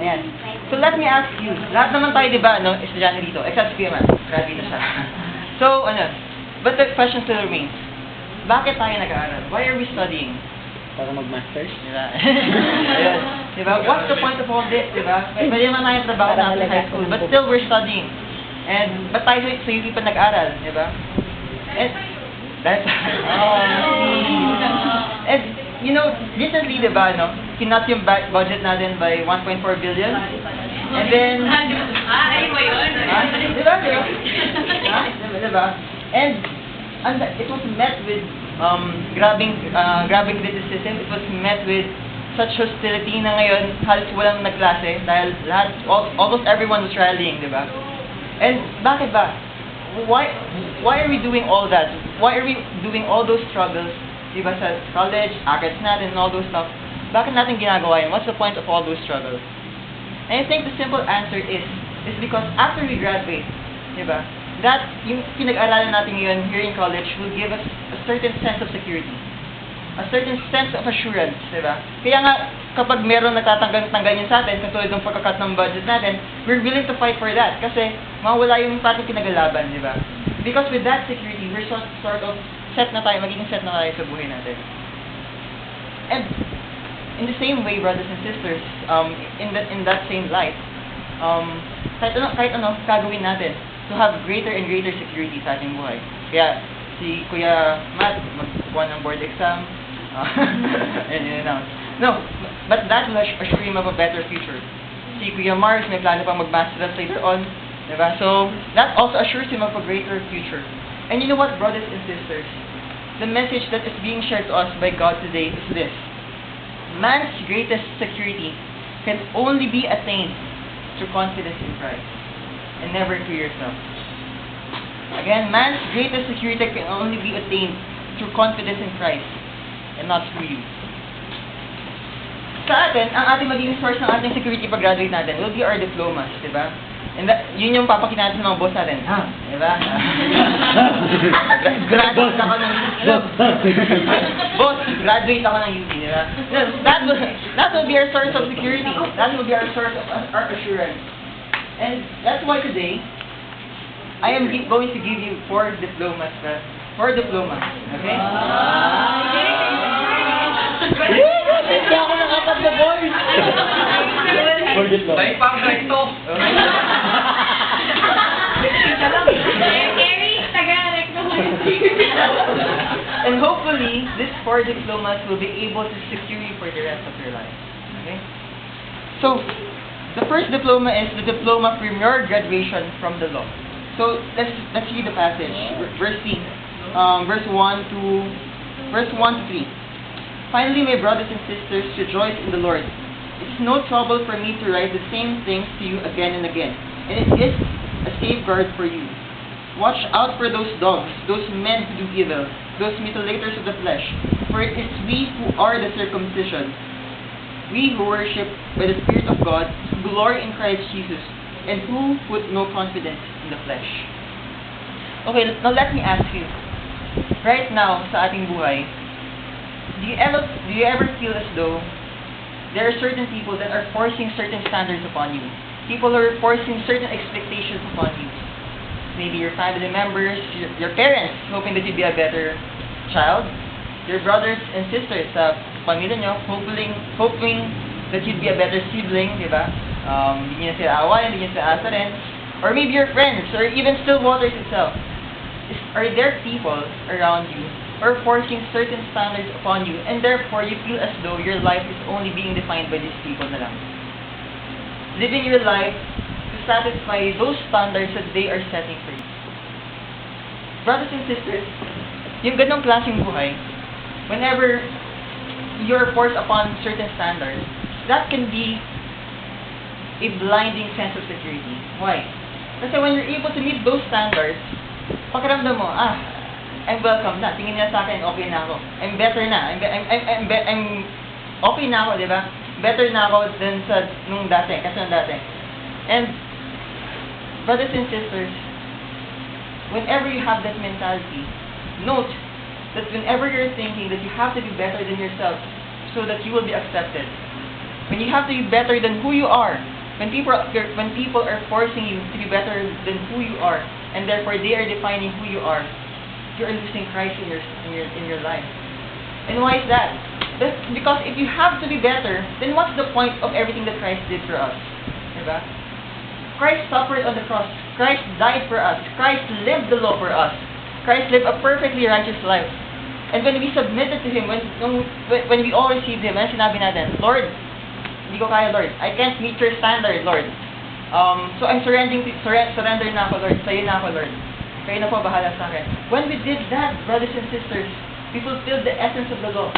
Ayan. So let me ask you, lahat naman tayo, di ba, no, estudyante dito, except si Kuya Matt, graduate na siya. So, but the question still remains, bakit tayo nag-aaral? Why are we studying? Para mag-masters? Diba? Ayun. Diba? What's the point of all this, diba? Pwede naman tayo trabaho na after high school, but still we're studying. And, ba't tayo sa UP pa nag-aral, diba? And, that's, and, you know, recently, diba, no, kinat yung budget natin by 1.4 billion. And then, diba? Diba? And, it was met with grabbing criticism. It was met with such hostility na ngayon halos walang nagklase dahil almost everyone was rallying, di ba? And bakit ba? Why are we doing all that? Why are we doing all those struggles, di ba, sa college, academics natin, and all those stuff? Bakit natin ginagawa yun? What's the point of all those struggles? And I think the simple answer is because after we graduate, di ba, that yung pinag-aralan natin ngayon here in college will give us a certain sense of security, a certain sense of assurance, di ba? Kaya nga, kapag meron nagtatanggal yun sa atin, katulad ng pagkakat ng budget natin, we're willing to fight for that kasi mawala yung ating pinag-alaban, di ba? Because with that security, we're sort of magiging set na tayo sa buhay natin. And in the same way, brothers and sisters, in that same light, kahit ano, gagawin natin to have greater and greater security sa ating buhay. Kaya, si Kuya Matt, magkuha ng board exam, and no, but that will assure him of a better future. Si Kuya Mars, may plano pa mag-master's later on, diba? So, that also assures him of a greater future. And you know what, brothers and sisters? The message that is being shared to us by God today is this: man's greatest security can only be attained through confidence in Christ, and never through yourself. Again, man's greatest security can only be attained through confidence in Christ, and not through you. Sa atin, ang ating magiging source ng ating security pag-graduate natin will be our diplomas, di ba? And yun yung papakita natin sa mga boss natin. Di ba? Graduate ako ng boss, graduate ako ng UP, di ba? That will be our source of security. That will be our source of our assurance. And that's why today, I am going to give you 4 diplomas. 4 diplomas, okay? Hindi ako nakapat na boys! 4 diplomas. Dahil pang recto. And hopefully, these 4 diplomas will be able to secure you for the rest of your life. Okay? So, the first diploma is the diploma from your graduation from the law. So, let's read the passage. Verse 1 to 3. Finally, my brothers and sisters, rejoice in the Lord. It is no trouble for me to write the same things to you again and again, and it is a safeguard for you. Watch out for those dogs, those men who do evil, those mutilators of the flesh, for it is we who are the circumcision, we who worship by the Spirit of God, who glory in Christ Jesus, and who put no confidence in the flesh. Okay, now let me ask you, right now sa ating buhay, do you ever feel as though there are certain people that are forcing certain standards upon you? People are forcing certain expectations upon you. Maybe your family members, your parents, hoping that you'd be a better child. Your brothers and sisters sa pamilya nyo, hoping that you'd be a better sibling, di ba? Hindi nyo sila awayan, hindi nyo sila asarin. Or maybe your friends, or even still waters itself. Are there people around you who are forcing certain standards upon you, and therefore you feel as though your life is only being defined by these people na lang? Living your life to satisfy those standards that they are setting for you. Brothers and sisters, yung ganong klaseng buhay, whenever you're forced upon certain standards, that can be a blinding sense of security. Why? Kasi when you're able to meet those standards, pakiramdam mo, I'm welcome na. Tingin nila sa akin, okay na ako. I'm better na. I'm okay na ako, di ba? Better na ako than sa nung dati, kasi nung dati. And, brothers and sisters, whenever you have that mentality, note that whenever you're thinking that you have to be better than yourself so that you will be accepted, When you have to be better than who you are, when people are forcing you to be better than who you are, and therefore they are defining who you are, you are losing Christ in your life. And why is that? Because if you have to be better, then what's the point of everything that Christ did for us? Diba? Christ suffered on the cross. Christ died for us. Christ lived the law for us. Christ lived a perfectly righteous life. And when we submitted to Him, when we all received Him, and sinabi natin, Lord, hindi ko kaya, Lord. I can't meet your standard, Lord. So I'm surrender na ako, Lord. Sa'yo na ako, Lord. Kayo na po, bahala sa akin. When we did that, brothers and sisters, we fulfilled the essence of the law.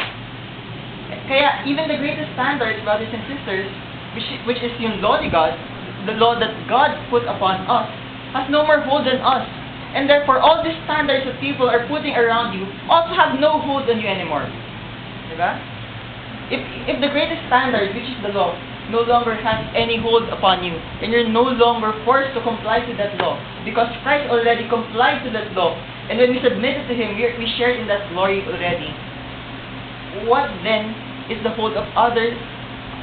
Kaya, even the greatest standards, brothers and sisters, which is yung law ni God, the law that God put upon us, has no more hold on us. And therefore, all these standards that people are putting around you also have no hold on you anymore. Diba? If the greatest standard, which is the law, no longer has any hold upon you, and you're no longer forced to comply to that law, because Christ already complied to that law, and when we submitted to Him, we shared in that glory already. What then is the hold of other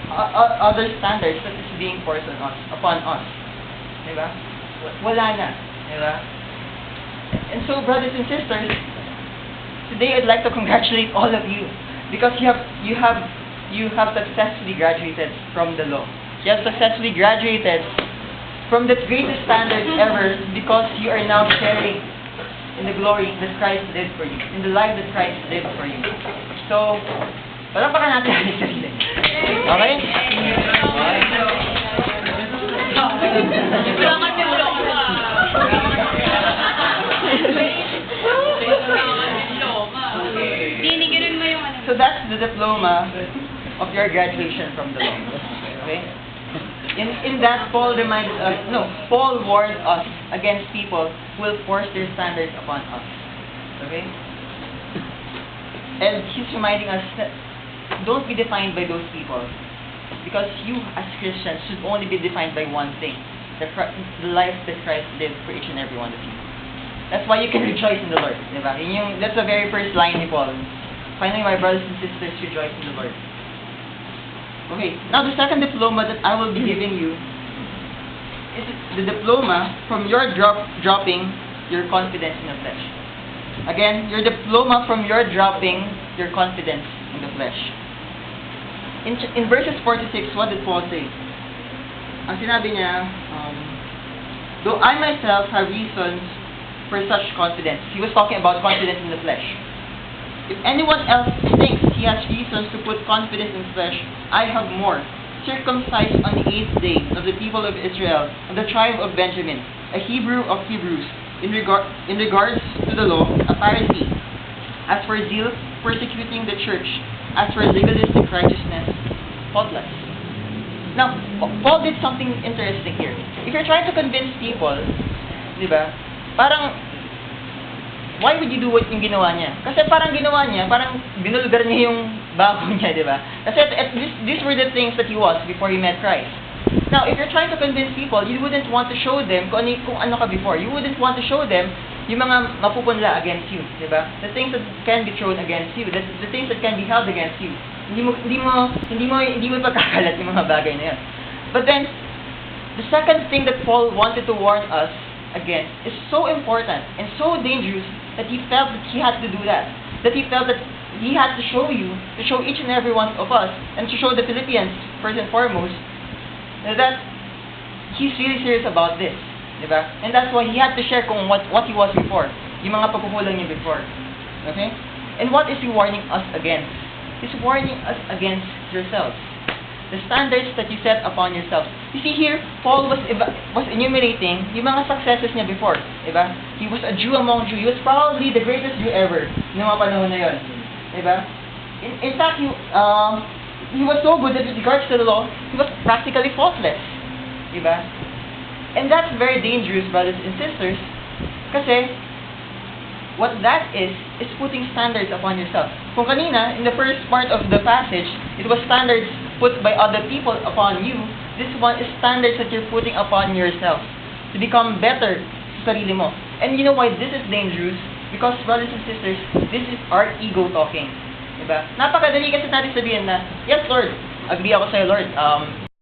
standards that is being forced on us, upon us? Diba? Wala na. Diba? And so, brothers and sisters, today I'd like to congratulate all of you because you have successfully graduated from the law. You have successfully graduated from the greatest standards ever because you are now sharing in the glory that Christ did for you, in the life that Christ lived for you. So, palapakan natin ang sarili. Okay? So that's the diploma of your graduation from the law. Okay? In that, Paul reminded us, Paul warned us against people who will force their standards upon us. Okay? And he's reminding us that don't be defined by those people. Because you, as Christians, should only be defined by one thing. The life that Christ lived for each and every one of you. That's why you can rejoice in the Lord. Diba? That's the very first line ni Paul. Finally, my brothers and sisters, rejoice in the Lord. Okay, now the second diploma that I will be giving you is the diploma from your dropping your confidence in the flesh. Again, your diploma from your dropping your confidence in the flesh. In verses 4-6, what did Paul say? Ang sinabi niya, though I myself have reasons for such confidence. He was talking about confidence in the flesh. If anyone else thinks he has reasons to put confidence in flesh, I have more. Circumcised on the 8th day of the people of Israel, of the tribe of Benjamin, a Hebrew of Hebrews, in regards to the law, a Pharisee. As for zeal, persecuting the church. As for legalistic righteousness, faultless. Now, Paul did something interesting here. If you're trying to convince people, di ba, parang, why would you do what yung ginawa niya? Kasi parang ginawa niya, parang binulgar niya yung bago niya, di ba? Kasi these were the things that he was before he met Christ. Now, if you're trying to convince people, you wouldn't want to show them kung ano ka before. You wouldn't want to show them yung mga mapupunla against you, di ba? The things that can be thrown against you, the things that can be held against you. Hindi mo pagkakalat yung mga bagay na yan. But then, the second thing that Paul wanted to warn us against is so important and so dangerous that he felt that he had to do that. That he felt that he had to show each and every one of us, and to show the Philippians, first and foremost, that he's really serious about this. Diba? And that's why he had to share kung what he was before. Yung mga pagkukulang niya before. Okay? And what is he warning us against? He's warning us against yourselves. The standards that you set upon yourself. You see here, Paul was enumerating yung mga successes niya before. Diba? He was a Jew among Jews. He was probably the greatest Jew ever noong mga panahon na yun. Diba? In fact, he was so good that with regards to the law, he was practically faultless. Diba? And that's very dangerous, brothers and sisters, kasi what that is putting standards upon yourself. Kung kanina, in the first part of the passage, it was standards put by other people upon you. This one is standards that you're putting upon yourself to become better sa sarili mo. And you know why this is dangerous? Because, brothers and sisters, this is our ego talking. Diba? Napakadali kasi natin sabihin na, yes Lord, agree ako sa'yo, Lord.